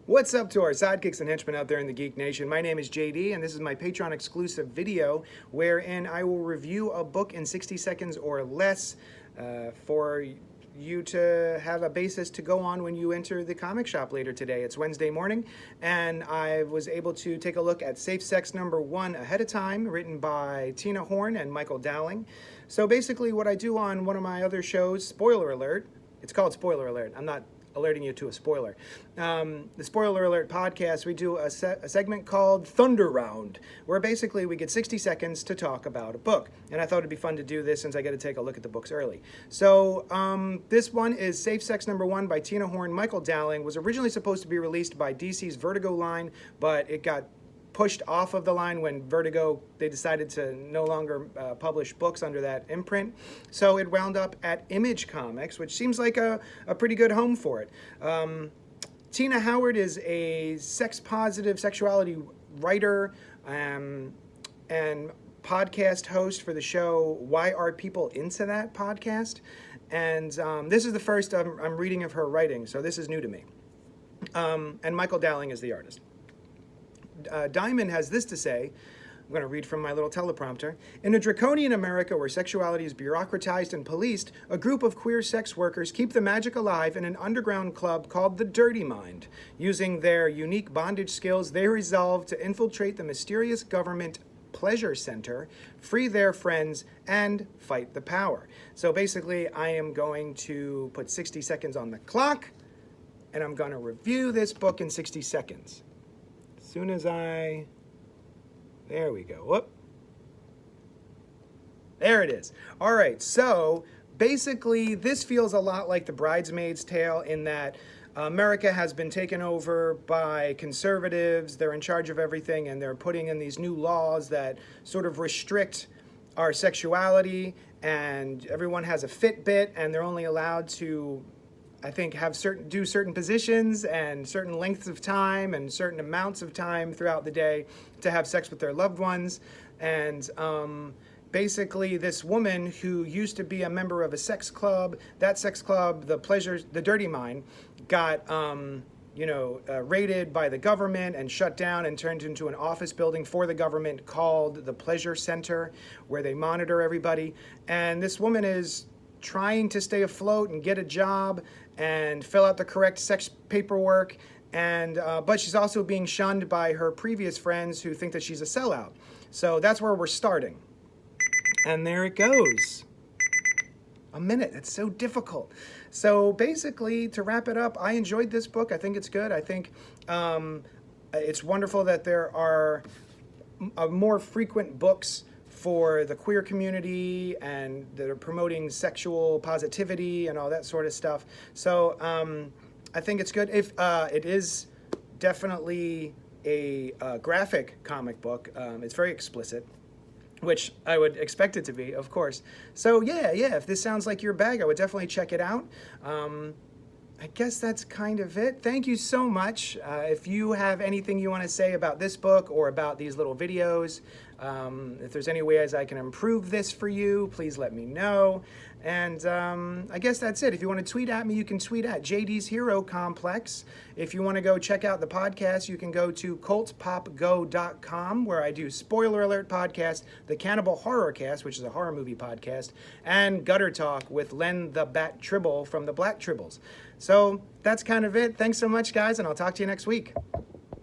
What's up to our sidekicks and henchmen out there in the Geek Nation? My name is JD, and this is my Patreon exclusive video wherein I will review a book in 60 seconds or less for you to have a basis to go on when you enter the comic shop later today. It's Wednesday morning, and I was able to take a look at Safe Sex #1 ahead of time, written by Tina Horn and Michael Dowling. So basically what I do on one of my other shows, spoiler alert, it's called Spoiler Alert. I'm not alerting you to a spoiler. The Spoiler Alert podcast, we do a segment called Thunder Round, where basically we get 60 seconds to talk about a book. And I thought it'd be fun to do this since I get to take a look at the books early. So this one is Safe Sex #1 by Tina Horn, Michael Dowling. Was originally supposed to be released by DC's Vertigo line, but it got pushed off of the line when Vertigo, they decided to no longer publish books under that imprint. So it wound up at Image Comics, which seems like a pretty good home for it. Tina Howard is a sex-positive sexuality writer and podcast host for the show Why Are People Into That podcast. And this is the first I'm reading of her writing, so this is new to me. And Michael Dowling is the artist. Diamond has this to say. I'm going to read from my little teleprompter. In a draconian America where sexuality is bureaucratized and policed, a group of queer sex workers keep the magic alive in an underground club called the Dirty Mind. Using their unique bondage skills, they resolve to infiltrate the mysterious government pleasure center, free their friends, and fight the power. So basically, I am going to put 60 seconds on the clock, and I'm going to review this book in 60 seconds. Soon as there we go. Whoop. There it is. All right, so basically this feels a lot like The Bridesmaid's Tale in that America has been taken over by conservatives. They're in charge of everything, and they're putting in these new laws that sort of restrict our sexuality, and everyone has a Fitbit, and they're only allowed to, I think, do certain positions and certain lengths of time and certain amounts of time throughout the day to have sex with their loved ones. And basically this woman who used to be a member of a sex club, that sex club, the Dirty Mind, got raided by the government and shut down and turned into an office building for the government called the Pleasure Center, where they monitor everybody. And this woman is trying to stay afloat and get a job and fill out the correct sex paperwork, and but she's also being shunned by her previous friends who think that she's a sellout. So that's where we're starting. And there it goes. A minute. It's so difficult. So basically, to wrap it up, I enjoyed this book. I think it's good. I think it's wonderful that there are more frequent books for the queer community and that are promoting sexual positivity and all that sort of stuff. So I think it's good. If it is definitely a graphic comic book. It's very explicit, which I would expect it to be, of course. So yeah, if this sounds like your bag, I would definitely check it out. I guess that's kind of it. Thank you so much. If you have anything you want to say about this book or about these little videos, if there's any ways I can improve this for you, please let me know. And I guess that's it. If you want to tweet at me, you can tweet at JD's Hero Complex. If you want to go check out the podcast, you can go to cultpopgo.com, where I do Spoiler Alert Podcast, the Cannibal Horror Cast, which is a horror movie podcast, and Gutter Talk with Len the Bat Tribble from the Black Tribbles. So that's kind of it. Thanks so much, guys, and I'll talk to you next week.